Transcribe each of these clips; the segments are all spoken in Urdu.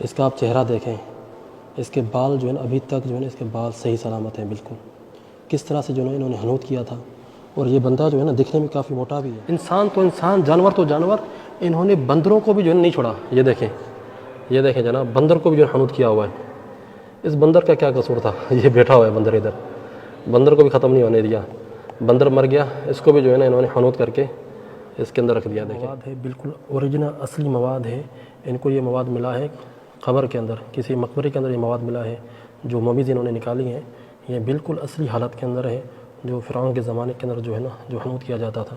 اس کا آپ چہرہ دیکھیں، اس کے بال جو ہے نا ابھی تک جو ہے نا اس کے بال صحیح سلامت ہیں بالکل. کس طرح سے جو ہے نا انہوں نے حنوط کیا تھا. اور یہ بندہ جو ہے نا دکھنے میں کافی موٹا بھی ہے. انسان تو انسان، جانور تو جانور، انہوں نے بندروں کو بھی جو ہے نہیں چھوڑا. یہ دیکھیں جناب، بندر کو بھی جو ہے حنوط کیا ہوا ہے. اس بندر کا کیا قصور تھا؟ یہ بیٹھا ہوا ہے بندر ادھر، بندر کو بھی ختم نہیں ہونے دیا. بندر مر گیا، اس کو بھی جو ہے نا انہوں نے حنوط کر کے اس کے اندر رکھ دیا. دیکھیں مواد ہے بالکل اوریجنل اصلی مواد ہے. ان کو یہ مواد ملا ہے قبر کے اندر، کسی مقبرے کے اندر یہ مواد ملا ہے. جو ممیز انہوں نے نکالی ہیں یہ بالکل اصلی حالت کے اندر ہے، جو فرعون کے زمانے کے اندر جو ہے نا جو حنوط کیا جاتا تھا.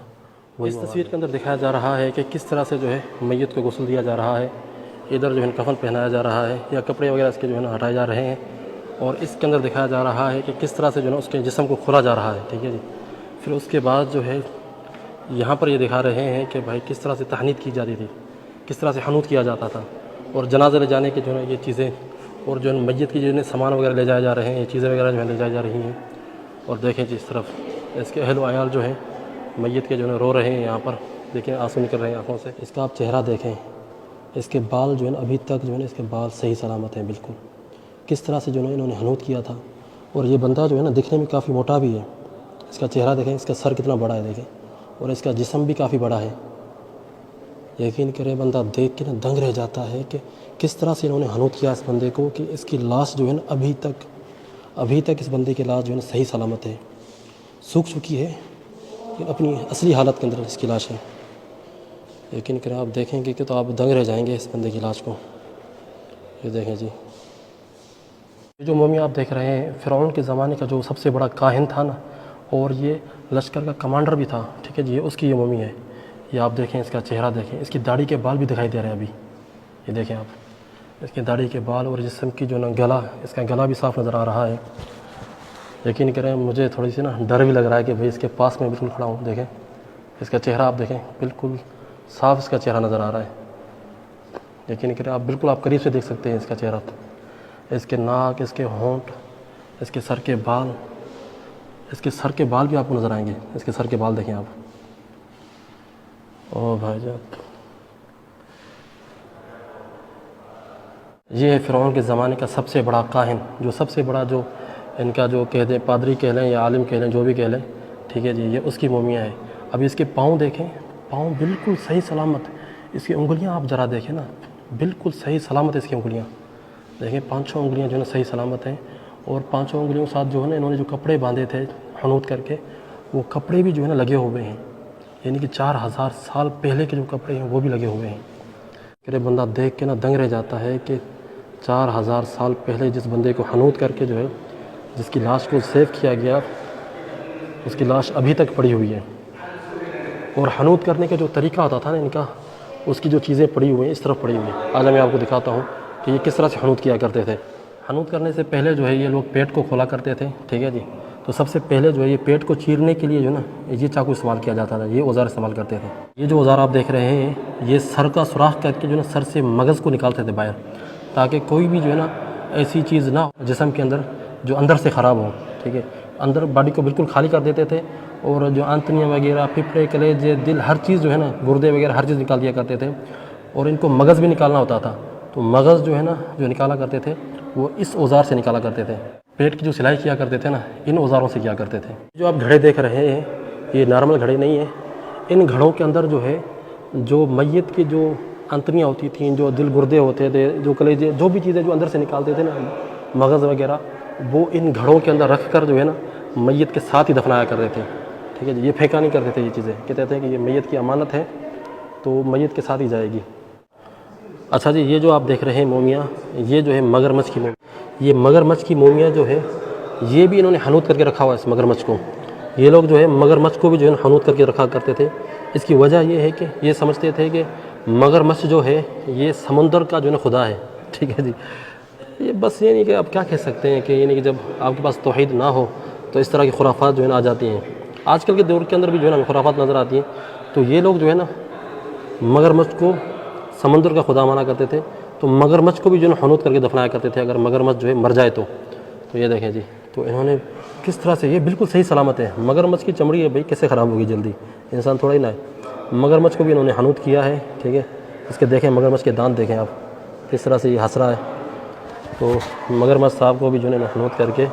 اس تصویر کے اندر دکھایا جا رہا ہے کہ کس طرح سے جو ہے میت کو غسل دیا جا رہا ہے. ادھر جو ہے کفن پہنایا جا رہا ہے یا کپڑے وغیرہ اس کے جو ہے نا ہٹائے جا رہے ہیں. اور اس کے اندر دکھایا جا رہا ہے کہ کس طرح سے جو ہے نا اس کے جسم کو کھولا جا رہا ہے. ٹھیک ہے جی. پھر اس کے بعد جو ہے یہاں پر یہ دکھا رہے ہیں کہ بھائی کس طرح سے تحنیط کی جاتی تھی، کس طرح سے حنوط کیا جاتا تھا. اور جنازے لے جانے کے جو ہے یہ چیزیں، اور جو ہے میت کی جو ہے سامان وغیرہ لے جائے جا رہے ہیں، یہ چیزیں وغیرہ جو ہے لے جائی جا رہی ہیں. اور دیکھیں جی اس طرف اس کے اہل و عیال جو ہیں میت کے جو ہے رو رہے ہیں. یہاں پر دیکھیں آنسو نکل رہے ہیں آنکھوں سے. اس کا آپ چہرہ دیکھیں، اس کے بال جو ہے نا ابھی تک جو ہے نا اس کے بال صحیح سلامت ہیں بالکل. کس طرح سے جو ہے نا انہوں نے حنوط کیا تھا. اور یہ بندہ جو ہے نا دکھنے میں کافی موٹا بھی ہے. اس کا چہرہ دیکھیں، اس کا سر کتنا بڑا ہے دیکھیں، اور اس کا جسم بھی کافی بڑا ہے. یقین کرے بندہ دیکھ کے نا دنگ رہ جاتا ہے کہ کس طرح سے انہوں نے حنوط کیا اس بندے کو، کہ اس کی لاش جو ہے نا ابھی تک اس بندے کی لاش جو ہے نا صحیح سلامت ہے. سوکھ چکی ہے لیکن اپنی اصلی حالت کے اندر اس کی لاش ہے. یقین کریں آپ دیکھیں گے کہ تو آپ دنگ رہ جائیں گے اس بندے کی لاش کو. یہ دیکھیں جی، یہ جو مومی آپ دیکھ رہے ہیں فرعون کے زمانے کا جو سب سے بڑا کاہن تھا نا، اور یہ لشکر کا کمانڈر بھی تھا. ٹھیک ہے جی، اس کی یہ مومی ہے. یہ آپ دیکھیں، اس کا چہرہ دیکھیں، اس کی داڑھی کے بال بھی دکھائی دے رہے ہیں ابھی. یہ دیکھیں آپ، اس کی داڑھی کے بال اور جسم کی جو نا گلا، اس کا گلا بھی صاف نظر آ رہا ہے. یقین کریں مجھے تھوڑی سی نا ڈر بھی لگ رہا ہے کہ بھئی اس کے پاس میں بالکل کھڑا ہوں. دیکھیں اس کا چہرہ آپ دیکھیں، بالکل صاف اس کا چہرہ نظر آ رہا ہے. یقین کریں آپ بالکل آپ قریب سے دیکھ سکتے ہیں اس کا چہرہ. اس کے ناک، اس کے ہونٹ، اس کے سر کے بال، اس کے سر کے بال بھی آپ کو نظر آئیں گے. اس کے سر کے بال دیکھیں آپ. او بھائی جان، یہ ہے فرعون کے زمانے کا سب سے بڑا کاہن، جو سب سے بڑا جو ان کا جو کہہ دیں پادری کہہ لیں یا عالم کہہ لیں، جو بھی کہہ لیں. ٹھیک ہے جی، یہ اس کی مومیاں ہیں. ابھی اس کے پاؤں دیکھیں، پاؤں بالکل صحیح سلامت. اس کی انگلیاں آپ ذرا دیکھیں نا، بالکل صحیح سلامت ہے اس کی انگلیاں. دیکھیں 5-6 انگلیاں جو ہے نا صحیح سلامت ہیں. اور 5 انگلیوں کے ساتھ جو ہے نا انہوں نے جو کپڑے باندھے تھے حنوط کر کے، وہ کپڑے بھی جو ہے نا لگے ہوئے ہیں. یعنی کہ 4000 سال پہلے کے جو کپڑے ہیں وہ بھی لگے ہوئے ہیں. کہ بندہ دیکھ کے نا دنگ رہ جاتا ہے کہ 4000 سال پہلے جس بندے کو حنوط کر کے جو ہے جس کی لاش کو سیو کیا گیا، اس کی لاش ابھی تک پڑی ہوئی ہے. اور حنوط کرنے کا جو طریقہ ہوتا تھا نا ان کا، اس کی جو چیزیں پڑی ہوئی ہیں اس طرف پڑی ہوئی ہیں. آج میں آپ کو دکھاتا ہوں کہ یہ کس طرح سے حنوط کیا کرتے تھے. حنوط کرنے سے پہلے جو ہے یہ لوگ پیٹ کو کھولا کرتے تھے. ٹھیک ہے جی. تو سب سے پہلے جو ہے یہ پیٹ کو چیرنے کے لیے جو ہے نا یہ چاقو استعمال کیا جاتا تھا، یہ اوزار استعمال کرتے تھے. یہ جو اوزار آپ دیکھ رہے ہیں یہ سر کا سوراخ کر کے جو ہے نا سر سے مغز کو نکالتے تھے باہر، تاکہ کوئی بھی جو ہے نا ایسی چیز نہ ہو جسم کے اندر جو اندر سے خراب ہو. ٹھیک ہے، اندر باڈی کو بالکل خالی کر دیتے تھے. اور جو آنتڑیاں وغیرہ، پھپھڑے، کلیجے، دل، ہر چیز جو ہے نا، گردے وغیرہ ہر چیز نکال دیا کرتے تھے. اور ان کو مغز بھی نکالنا ہوتا تھا، تو مغز جو ہے نا جو نکالا کرتے تھے وہ اس اوزار سے نکالا کرتے تھے. پیٹ کی جو سلائی کیا کرتے تھے نا ان اوزاروں سے کیا کرتے تھے. جو آپ گھڑے دیکھ رہے ہیں یہ نارمل گھڑے نہیں ہیں. ان گھڑوں کے اندر جو ہے جو میت کی جو آنتڑیاں ہوتی تھیں، جو دل، گردے ہوتے تھے، جو کلیجے، جو بھی چیزیں جو اندر سے نکالتے تھے نا، مغز وغیرہ، وہ ان گھڑوں کے اندر رکھ کر جو ہے نا میت کے ساتھ ہی دفنایا کرتے تھے. ٹھیک ہے جی. یہ پھینکا نہیں کرتے تھے یہ چیزیں. کہتے تھے کہ یہ میت کی امانت ہے تو میت کے ساتھ ہی جائے گی. اچھا جی، یہ جو آپ دیکھ رہے ہیں مومیاں، یہ جو ہے مگرمچھ کی مومیاں. یہ مگرمچھ کی مومیاں جو ہے یہ بھی انہوں نے حنوط کر کے رکھا ہوا ہے اس مگرمچھ کو. یہ لوگ جو ہے مگرمچھ کو بھی جو ہے حنوط کر کے رکھا کرتے تھے. اس کی وجہ یہ ہے کہ یہ سمجھتے تھے کہ مگرمچھ جو ہے یہ سمندر کا جو ہے نا خدا ہے. ٹھیک ہے جی. یہ بس یہ نہیں کہ آپ کیا کہہ سکتے ہیں کہ یعنی کہ جب آپ کے پاس توحید نہ ہو تو اس طرح کی خرافات جو ہے نا آ جاتی ہیں. آج کل کے دور کے اندر بھی جو ہے نا خرافات نظر آتی ہیں. تو یہ لوگ جو ہے نا مگرمچھ کو سمندر کا خدا مانا کرتے تھے. تو مگرمچھ کو بھی جو ہے نا حنوط کر کے دفنایا کرتے تھے اگر مگرمچھ جو ہے مر جائے تو. یہ دیکھیں جی، تو انہوں نے کس طرح سے، یہ بالکل صحیح سلامت ہے. مگرمچھ کی چمڑی ہے بھائی، کیسے خراب ہوگی جلدی، انسان تھوڑا ہی نہ ہے. مگرمچھ کو بھی انہوں نے حنوط کیا ہے. ٹھیک ہے، اس کے دیکھیں مگرمچھ کے دانت دیکھیں آپ. کس طرح سے یہ ہنس رہا ہے. تو مگرمچھ صاحب کو بھی جو ہے محنوط کر کے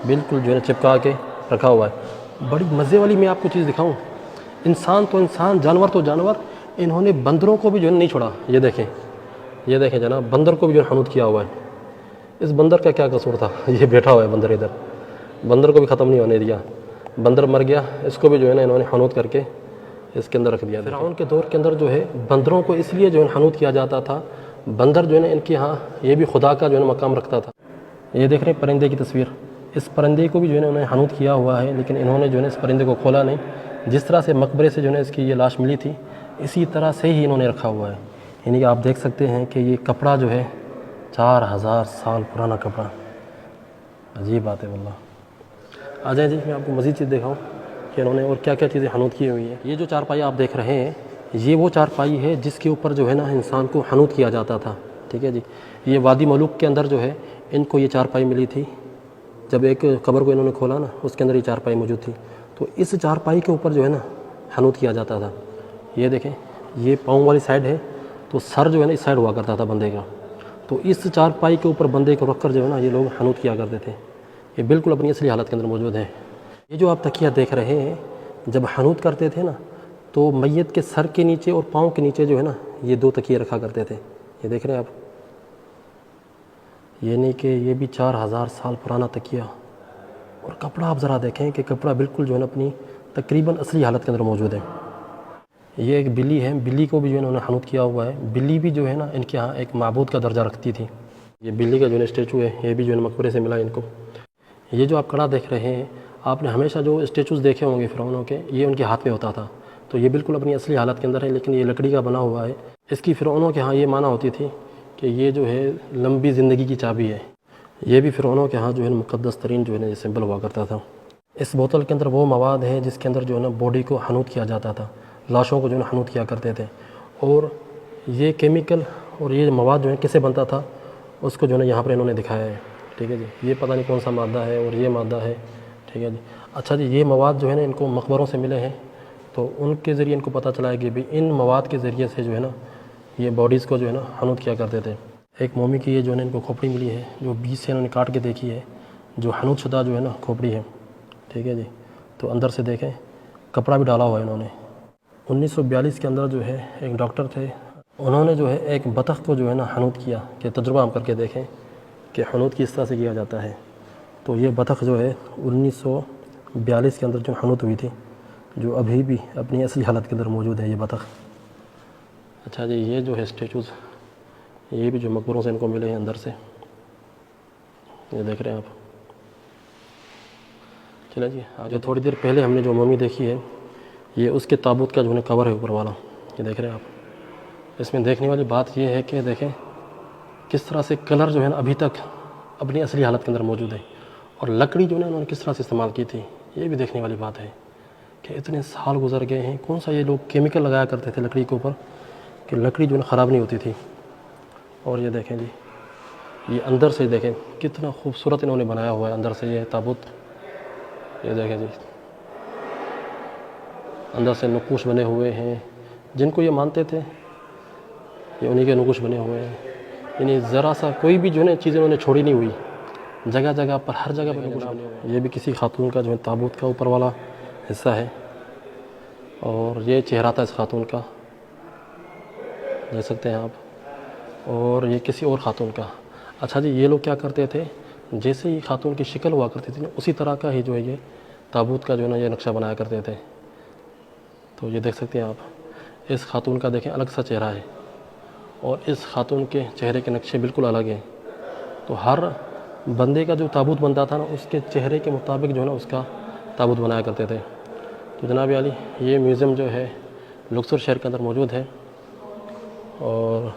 بالکل جو ہے چپکا کے رکھا ہوا ہے. بڑی مزے والی میں آپ کو چیز دکھاؤں. انسان تو انسان، جانور تو جانور، انہوں نے بندروں کو بھی جو ہے نہیں چھوڑا. یہ دیکھیں جناب، بندر کو بھی جو ہے حنوط کیا ہوا ہے. اس بندر کا کیا قصور تھا؟ یہ بیٹھا ہوا ہے بندر ادھر، بندر کو بھی ختم نہیں ہونے دیا. بندر مر گیا، اس کو بھی جو ہے نا انہوں نے حنوط کر کے اس کے اندر رکھ دیا. فرعون کے دور کے اندر جو ہے بندروں کو اس لیے جو ہے حنوط کیا جاتا تھا. بندر جو ہے نا ان کے ہاں یہ بھی خدا کا جو ہے نا مقام رکھتا تھا. یہ دیکھ رہے ہیں پرندے کی تصویر. اس پرندے کو بھی جو ہے نا انہوں نے حنوط کیا ہوا ہے، لیکن انہوں نے جو ہے نا اس پرندے کو کھولا نہیں. جس طرح سے مقبرے سے جو ہے نا اس کی یہ لاش ملی تھی، اسی طرح سے ہی انہوں نے رکھا ہوا ہے. یعنی کہ آپ دیکھ سکتے ہیں کہ یہ کپڑا جو ہے 4000 سال پرانا کپڑا. عجیب بات ہے واللہ. آ جائیں جی، میں آپ کو مزید چیز دکھاؤں کہ انہوں نے اور کیا کیا چیزیں حنوط کی ہوئی ہیں. یہ جو چارپائی آپ دیکھ رہے ہیں، یہ وہ چارپائی ہے جس کے اوپر جو ہے نا انسان کو حنوط کیا جاتا تھا. ٹھیک ہے جی. یہ وادی ملوک کے اندر جو ہے ان کو یہ چارپائی ملی تھی. جب ایک قبر کو انہوں نے کھولا نا، اس کے اندر یہ چارپائی موجود تھی. تو اس چارپائی کے اوپر جو ہے نا حنوط کیا جاتا تھا. یہ دیکھیں، یہ پاؤں والی سائڈ ہے، تو سر جو ہے نا اس سائڈ ہوا کرتا تھا بندے کا. تو اس چارپائی کے اوپر بندے کو رکھ کر جو ہے نا یہ لوگ حنوط کیا کرتے تھے. یہ بالکل اپنی اصلی حالت کے اندر موجود ہے. یہ جو آپ تکیہ دیکھ رہے ہیں، جب حنوط کرتے تھے نا تو میت کے سر کے نیچے اور پاؤں کے نیچے جو ہے نا یہ 2 تکیے رکھا کرتے تھے. یہ دیکھ رہے ہیں آپ، یہ نہیں کہ یہ بھی 4000 سال پرانا تکیہ. اور کپڑا آپ ذرا دیکھیں کہ کپڑا بالکل جو ہے نا اپنی تقریباً اصلی حالت کے اندر موجود ہے. یہ ایک بلی ہے، بلی کو بھی جو ہے انہوں نے حنوط کیا ہوا ہے. بلی بھی جو ہے نا ان کے ہاں ایک معبود کا درجہ رکھتی تھی. یہ بلی کا جو ہے اسٹیچو ہے، یہ بھی جو ہے مقبرے سے ملا ان کو. یہ جو آپ کڑا دیکھ رہے ہیں، آپ نے ہمیشہ جو اسٹیچوز دیکھے ہوں گے فرعونوں کے، یہ ان کے ہاتھ میں ہوتا تھا. تو یہ بالکل اپنی اصلی حالت کے اندر ہے، لیکن یہ لکڑی کا بنا ہوا ہے. اس کی فرعونوں کے ہاں یہ معنی ہوتی تھی کہ یہ جو ہے لمبی زندگی کی چابی ہے. یہ بھی فرعونوں کے ہاں جو ہے مقدس ترین جو ہے نا یہ سمبل ہوا کرتا تھا. اس بوتل کے اندر وہ مواد ہے جس کے اندر جو ہے نا باڈی کو حنوط کیا جاتا تھا، لاشوں کو جو ہے نا حنوط کیا کرتے تھے. اور یہ کیمیکل اور یہ مواد جو ہے کیسے بنتا تھا اس کو جو ہے نا یہاں پر انہوں نے دکھایا ہے. ٹھیک ہے جی. یہ پتہ نہیں کون سا مادہ ہے اور یہ مادہ ہے. ٹھیک ہے جی. اچھا جی، یہ مواد جو ہے نا ان کو مقبروں سے ملے ہیں، تو ان کے ذریعے ان کو پتہ چلا ہے کہ بھی ان مواد کے ذریعے سے جو ہے نا یہ باڈیز کو جو ہے نا حنوط کیا کرتے تھے. ایک مومی کی یہ جو ہے نا ان کو کھوپڑی ملی ہے، جو بیچ سے انہوں نے کاٹ کے دیکھی ہے، جو حنوط شدہ جو ہے نا کھوپڑی ہے. ٹھیک ہے جی. تو اندر سے دیکھیں کپڑا بھی ڈالا ہوا ہے انہوں نے. 1942 کے اندر جو ہے ایک ڈاکٹر تھے، انہوں نے جو ہے ایک بطخ کو جو ہے نا حنوط کیا کہ تجربہ ہم کر کے دیکھیں کہ حنوط کس طرح سے کیا جاتا ہے. تو یہ بطخ جو ہے 1942 کے اندر جو حنوط ہوئی تھی، جو ابھی بھی اپنی اصلی حالت کے اندر موجود ہے یہ بطخ. اچھا جی، یہ جو ہے اسٹیچوز، یہ بھی جو مقبروں سے ان کو ملے ہیں اندر سے، یہ دیکھ رہے ہیں آپ. چلے جی، جو تھوڑی دیر پہلے ہم نے جو مومی دیکھی ہے، یہ اس کے تابوت کا جو ہے کور ہے اوپر والا. یہ دیکھ رہے ہیں آپ. اس میں دیکھنے والی بات یہ ہے کہ دیکھیں کس طرح سے کلر جو ہے نا ابھی تک اپنی اصلی حالت کے اندر موجود ہے. اور لکڑی جو ہے نا انہوں نے کس طرح سے استعمال کی تھی، یہ بھی دیکھنے والی بات ہے کہ اتنے سال گزر گئے ہیں. کون سا یہ لوگ کیمیکل لگایا کرتے تھے لکڑی کے اوپر کہ لکڑی جو ہے نا خراب نہیں ہوتی تھی. اور یہ دیکھیں جی، یہ اندر سے دیکھیں کتنا خوبصورت انہوں نے بنایا ہوا ہے اندر سے یہ تابوت. یہ دیکھیں جی، اندر سے نقوش بنے ہوئے ہیں. جن کو یہ مانتے تھے یہ انہی کے نقوش بنے ہوئے ہیں. یعنی ذرا سا کوئی بھی جو ہے نا چیز انہوں نے چھوڑی نہیں ہوئی، جگہ جگہ پر ہر جگہ پر نقوش بنے ہوئے ہیں. یہ بھی کسی خاتون کا جو ہے تابوت کا اوپر والا حصہ ہے، اور یہ چہرہ تھا اس خاتون کا، دیکھ سکتے ہیں آپ. اور یہ کسی اور خاتون کا. اچھا جی، یہ لوگ کیا کرتے تھے، جیسے ہی خاتون کی شکل ہوا کرتی تھی نا، اسی طرح کا ہی جو ہے یہ تابوت کا جو ہے نا یہ نقشہ بنایا کرتے تھے. تو یہ دیکھ سکتے ہیں آپ. اس خاتون کا دیکھیں الگ سا چہرہ ہے، اور اس خاتون کے چہرے کے نقشے بالکل الگ ہیں. تو ہر بندے کا جو تابوت بنتا تھا نا، اس کے چہرے کے مطابق جو ہے نا اس کا تابوت بنایا کرتے تھے. تو جناب عالی، یہ میوزیم جو ہے لکسور شہر کے اندر موجود ہے، اور